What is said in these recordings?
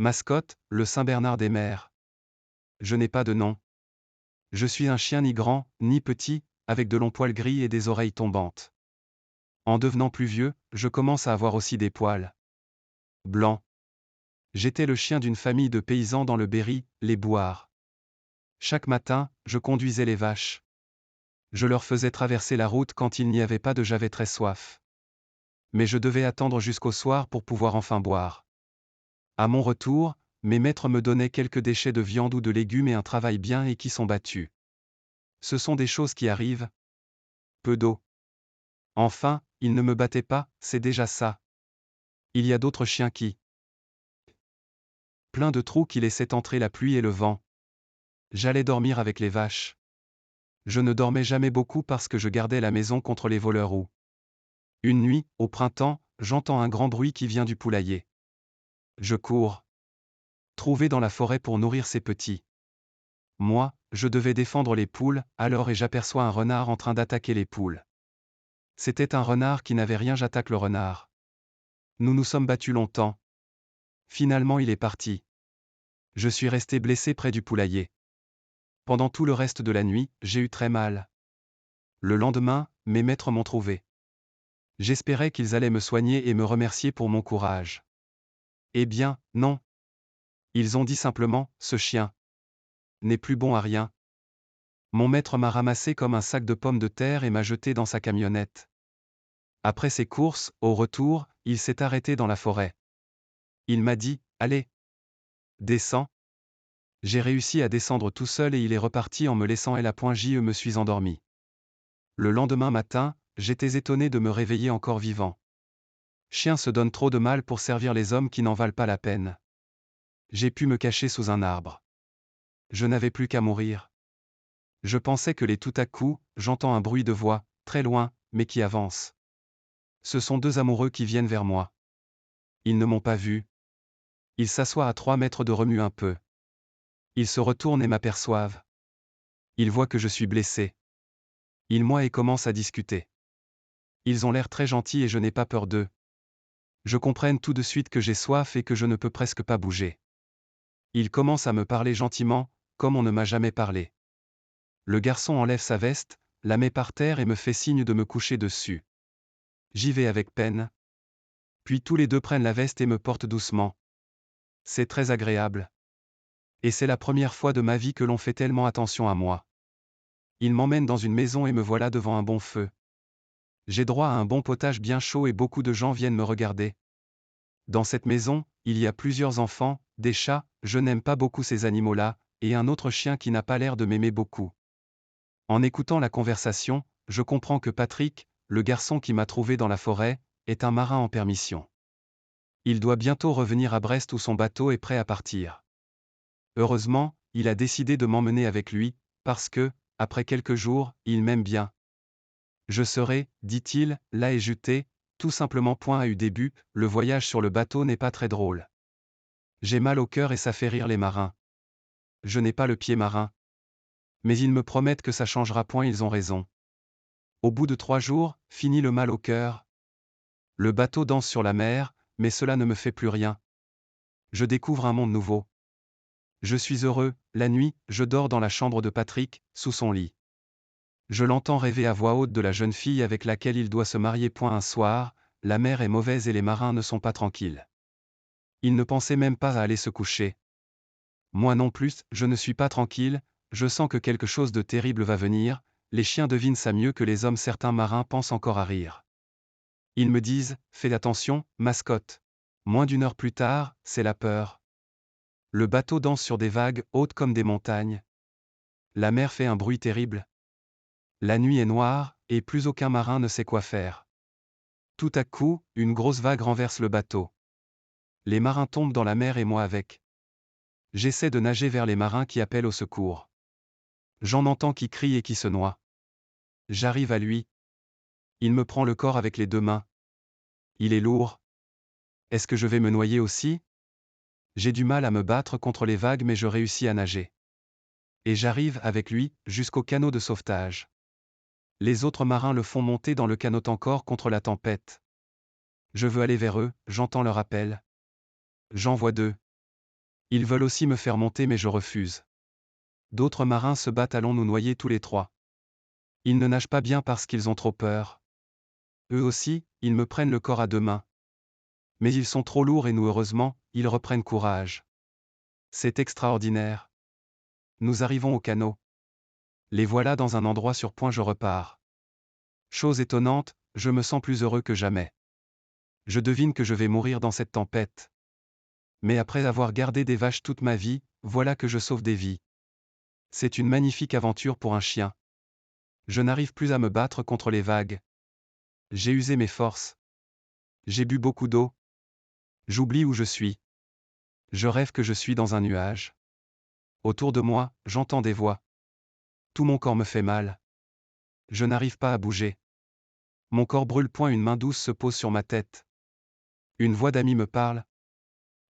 Mascotte, le Saint-Bernard des mers. Je n'ai pas de nom. Je suis un chien ni grand, ni petit, avec de longs poils gris et des oreilles tombantes. En devenant plus vieux, je commence à avoir aussi des poils blancs. J'étais le chien d'une famille de paysans dans le Berry, les Bouards. Chaque matin, je conduisais les vaches. Je leur faisais traverser la route quand il n'y avait pas de j'avais très soif. Mais je devais attendre jusqu'au soir pour pouvoir enfin boire. À mon retour, mes maîtres me donnaient quelques déchets de viande ou de légumes et un travail bien et qui sont battus. Ce sont des choses qui arrivent. Peu d'eau. Enfin, ils ne me battaient pas, c'est déjà ça. Il y a d'autres chiens qui. Plein de trous qui laissaient entrer la pluie et le vent. J'allais dormir avec les vaches. Je ne dormais jamais beaucoup parce que je gardais la maison contre les voleurs ou. Une nuit, au printemps, j'entends un grand bruit qui vient du poulailler. Je cours. Trouvé dans la forêt pour nourrir ses petits. Moi, je devais défendre les poules, alors et j'aperçois un renard en train d'attaquer les poules. C'était un renard qui n'avait rien, j'attaque le renard. Nous nous sommes battus longtemps. Finalement il est parti. Je suis resté blessé près du poulailler. Pendant tout le reste de la nuit, j'ai eu très mal. Le lendemain, mes maîtres m'ont trouvé. J'espérais qu'ils allaient me soigner et me remercier pour mon courage. Eh bien, non. Ils ont dit simplement, ce chien n'est plus bon à rien. Mon maître m'a ramassé comme un sac de pommes de terre et m'a jeté dans sa camionnette. Après ses courses, au retour, il s'est arrêté dans la forêt. Il m'a dit, allez. Descends. J'ai réussi à descendre tout seul et il est reparti en me laissant et la point je me suis endormi. Le lendemain matin, j'étais étonné de me réveiller encore vivant. Chien se donne trop de mal pour servir les hommes qui n'en valent pas la peine. J'ai pu me cacher sous un arbre. Je n'avais plus qu'à mourir. Je pensais que tout à coup, j'entends un bruit de voix, très loin, mais qui avance. Ce sont deux amoureux qui viennent vers moi. Ils ne m'ont pas vu. Ils s'assoient à 3 mètres de remue un peu. Ils se retournent et m'aperçoivent. Ils voient que je suis blessé. Ils m'oient et commencent à discuter. Ils ont l'air très gentils et je n'ai pas peur d'eux. Je comprends tout de suite que j'ai soif et que je ne peux presque pas bouger. Ils commencent à me parler gentiment, comme on ne m'a jamais parlé. Le garçon enlève sa veste, la met par terre et me fait signe de me coucher dessus. J'y vais avec peine. Puis tous les deux prennent la veste et me portent doucement. C'est très agréable. Et c'est la première fois de ma vie que l'on fait tellement attention à moi. Ils m'emmènent dans une maison et me voilà devant un bon feu. J'ai droit à un bon potage bien chaud et beaucoup de gens viennent me regarder. Dans cette maison, il y a plusieurs enfants, des chats, je n'aime pas beaucoup ces animaux-là, et un autre chien qui n'a pas l'air de m'aimer beaucoup. En écoutant la conversation, je comprends que Patrick, le garçon qui m'a trouvé dans la forêt, est un marin en permission. Il doit bientôt revenir à Brest où son bateau est prêt à partir. Heureusement, il a décidé de m'emmener avec lui, parce que, après quelques jours, il m'aime bien. Je serai, dit-il, là et jeté, tout simplement point à eu début, le voyage sur le bateau n'est pas très drôle. J'ai mal au cœur et ça fait rire les marins. Je n'ai pas le pied marin. Mais ils me promettent que ça changera point, ils ont raison. Au bout de 3 jours, fini le mal au cœur. Le bateau danse sur la mer, mais cela ne me fait plus rien. Je découvre un monde nouveau. Je suis heureux, la nuit, je dors dans la chambre de Patrick, sous son lit. Je l'entends rêver à voix haute de la jeune fille avec laquelle il doit se marier. Un soir, la mer est mauvaise et les marins ne sont pas tranquilles. Ils ne pensaient même pas à aller se coucher. Moi non plus, je ne suis pas tranquille, je sens que quelque chose de terrible va venir, les chiens devinent ça mieux que les hommes, certains marins pensent encore à rire. Ils me disent, fais attention, mascotte. Moins d'1 heure plus tard, c'est la peur. Le bateau danse sur des vagues hautes comme des montagnes. La mer fait un bruit terrible. La nuit est noire, et plus aucun marin ne sait quoi faire. Tout à coup, une grosse vague renverse le bateau. Les marins tombent dans la mer et moi avec. J'essaie de nager vers les marins qui appellent au secours. J'en entends qui crient et qui se noient. J'arrive à lui. Il me prend le corps avec les 2 mains. Il est lourd. Est-ce que je vais me noyer aussi? J'ai du mal à me battre contre les vagues mais je réussis à nager. Et j'arrive avec lui, jusqu'au canot de sauvetage. Les autres marins le font monter dans le canot encore contre la tempête. Je veux aller vers eux, j'entends leur appel. J'en vois 2. Ils veulent aussi me faire monter mais je refuse. D'autres marins se battent, allons nous noyer tous les trois. Ils ne nagent pas bien parce qu'ils ont trop peur. Eux aussi, ils me prennent le corps à deux mains. Mais ils sont trop lourds et nous heureusement, ils reprennent courage. C'est extraordinaire. Nous arrivons au canot. Les voilà dans un endroit sur point, je repars. Chose étonnante, je me sens plus heureux que jamais. Je devine que je vais mourir dans cette tempête. Mais après avoir gardé des vaches toute ma vie, voilà que je sauve des vies. C'est une magnifique aventure pour un chien. Je n'arrive plus à me battre contre les vagues. J'ai usé mes forces. J'ai bu beaucoup d'eau. J'oublie où je suis. Je rêve que je suis dans un nuage. Autour de moi, j'entends des voix. Tout mon corps me fait mal. Je n'arrive pas à bouger. Mon corps brûle. Une main douce se pose sur ma tête. Une voix d'ami me parle.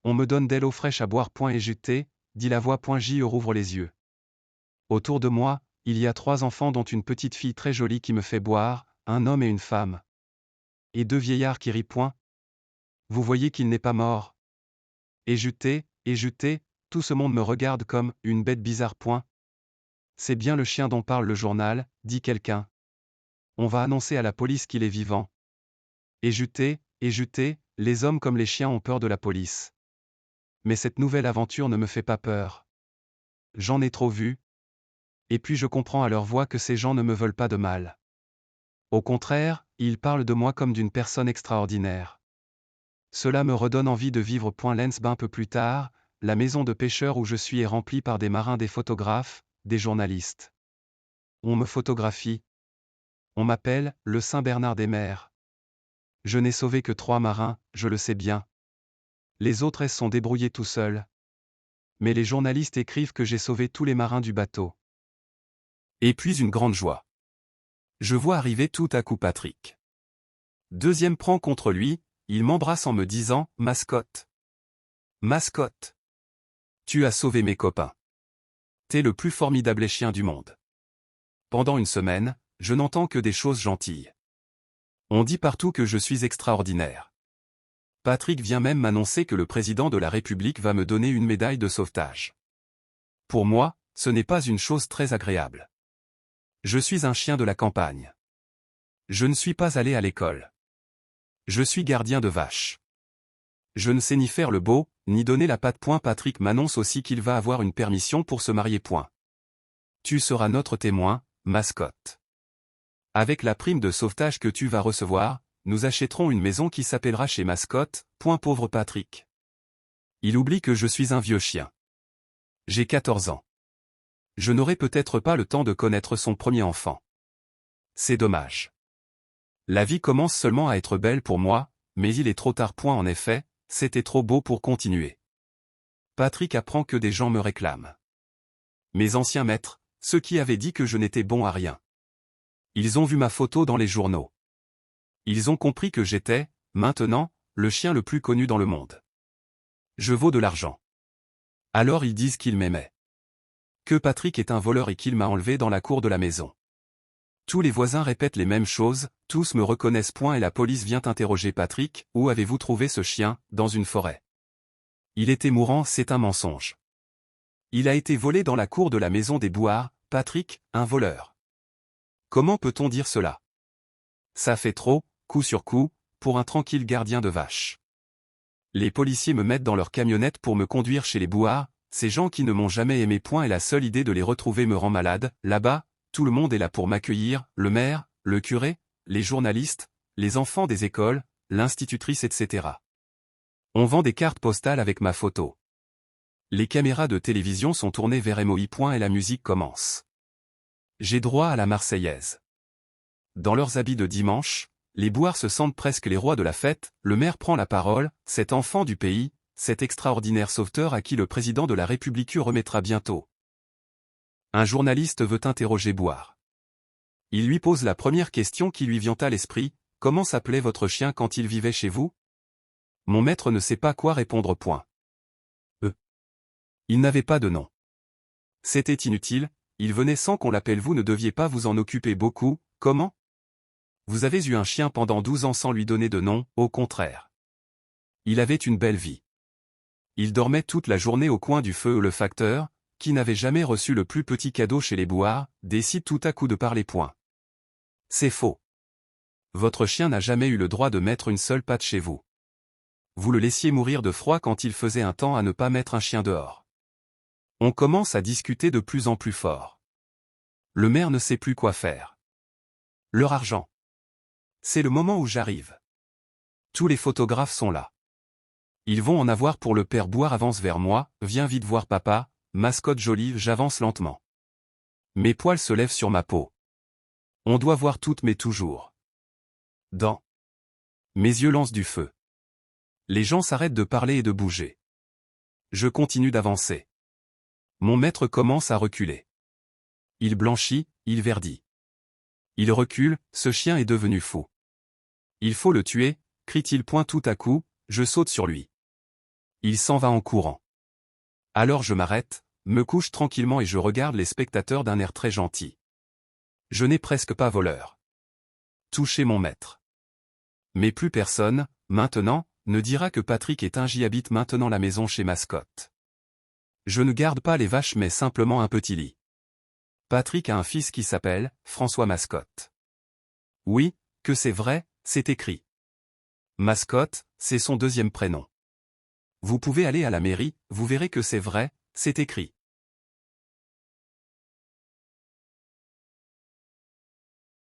On me donne de l'eau fraîche à boire. Et juté, dit la voix. J'y rouvre les yeux. Autour de moi, il y a 3 enfants dont une petite fille très jolie qui me fait boire, un homme et une femme. Et 2 vieillards qui rient. Vous voyez qu'il n'est pas mort. Et juté, tout ce monde me regarde comme une bête bizarre. C'est bien le chien dont parle le journal, dit quelqu'un. On va annoncer à la police qu'il est vivant. Et juté, les hommes comme les chiens ont peur de la police. Mais cette nouvelle aventure ne me fait pas peur. J'en ai trop vu. Et puis je comprends à leur voix que ces gens ne me veulent pas de mal. Au contraire, ils parlent de moi comme d'une personne extraordinaire. Cela me redonne envie de vivre. Lens. Un peu plus tard, la maison de pêcheurs où je suis est remplie par des marins, des photographes, des journalistes. On me photographie. On m'appelle le Saint Bernard des mers. Je n'ai sauvé que 3 marins, je le sais bien. Les autres se sont débrouillés tout seuls. Mais les journalistes écrivent que j'ai sauvé tous les marins du bateau. Et puis une grande joie. Je vois arriver tout à coup Patrick. Deuxième prend contre lui, il m'embrasse en me disant « Mascotte. Mascotte. Tu as sauvé mes copains. T'es le plus formidable chien du monde. » Pendant une semaine, je n'entends que des choses gentilles. On dit partout que je suis extraordinaire. Patrick vient même m'annoncer que le président de la République va me donner une médaille de sauvetage. Pour moi, ce n'est pas une chose très agréable. Je suis un chien de la campagne. Je ne suis pas allé à l'école. Je suis gardien de vaches. Je ne sais ni faire le beau, ni donner la patte. Patrick m'annonce aussi qu'il va avoir une permission pour se marier. Tu seras notre témoin, mascotte. Avec la prime de sauvetage que tu vas recevoir, nous achèterons une maison qui s'appellera chez Mascotte. Pauvre Patrick. Il oublie que je suis un vieux chien. J'ai 14 ans. Je n'aurai peut-être pas le temps de connaître son premier enfant. C'est dommage. La vie commence seulement à être belle pour moi, mais il est trop tard. En effet, c'était trop beau pour continuer. Patrick apprend que des gens me réclament. Mes anciens maîtres, ceux qui avaient dit que je n'étais bon à rien. Ils ont vu ma photo dans les journaux. Ils ont compris que j'étais, maintenant, le chien le plus connu dans le monde. Je vaux de l'argent. Alors ils disent qu'ils m'aimaient. Que Patrick est un voleur et qu'il m'a enlevé dans la cour de la maison. Tous les voisins répètent les mêmes choses, tous me reconnaissent. Et la police vient interroger Patrick. Où avez-vous trouvé ce chien? Dans une forêt. Il était mourant, c'est un mensonge. Il a été volé dans la cour de la maison des Bouards. Patrick, un voleur. Comment peut-on dire cela? Ça fait trop, coup sur coup, pour un tranquille gardien de vaches. Les policiers me mettent dans leur camionnette pour me conduire chez les Bouards, ces gens qui ne m'ont jamais aimé. Et la seule idée de les retrouver me rend malade. Là-bas, tout le monde est là pour m'accueillir, le maire, le curé, les journalistes, les enfants des écoles, l'institutrice, etc. On vend des cartes postales avec ma photo. Les caméras de télévision sont tournées vers MOI. Et la musique commence. J'ai droit à la Marseillaise. Dans leurs habits de dimanche, les Bouards se sentent presque les rois de la fête. Le maire prend la parole, cet enfant du pays, cet extraordinaire sauveteur à qui le président de la République remettra bientôt. Un journaliste veut interroger Bouard. Il lui pose la première question qui lui vient à l'esprit, comment s'appelait votre chien quand il vivait chez vous? Mon maître ne sait pas quoi répondre. Il n'avait pas de nom. C'était inutile, il venait sans qu'on l'appelle. Vous ne deviez pas vous en occuper beaucoup, comment? Vous avez eu un chien pendant 12 ans sans lui donner de nom, au contraire. Il avait une belle vie. Il dormait toute la journée au coin du feu. Le facteur, qui n'avait jamais reçu le plus petit cadeau chez les Bouards, décide tout à coup de parler point. C'est faux. Votre chien n'a jamais eu le droit de mettre une seule patte chez vous. Vous le laissiez mourir de froid quand il faisait un temps à ne pas mettre un chien dehors. On commence à discuter de plus en plus fort. Le maire ne sait plus quoi faire. Leur argent. C'est le moment où j'arrive. Tous les photographes sont là. Ils vont en avoir pour le père Bouard avance vers moi, viens vite voir papa, mascotte jolie, j'avance lentement. Mes poils se lèvent sur ma peau. On doit voir toutes mais toujours. Dans. Mes yeux lancent du feu. Les gens s'arrêtent de parler et de bouger. Je continue d'avancer. Mon maître commence à reculer. Il blanchit, il verdit. Il recule, ce chien est devenu fou. Il faut le tuer, crie-t-il point tout à coup, je saute sur lui. Il s'en va en courant. Alors je m'arrête, me couche tranquillement et je regarde les spectateurs d'un air très gentil. Je n'ai presque pas voleur. Toucher mon maître. Mais plus personne, maintenant, ne dira que Patrick et Tingy habitent maintenant la maison chez Mascotte. Je ne garde pas les vaches mais simplement un petit lit. Patrick a un fils qui s'appelle François Mascotte. Oui, que c'est vrai, c'est écrit. Mascotte, c'est son deuxième prénom. Vous pouvez aller à la mairie, vous verrez que c'est vrai, c'est écrit.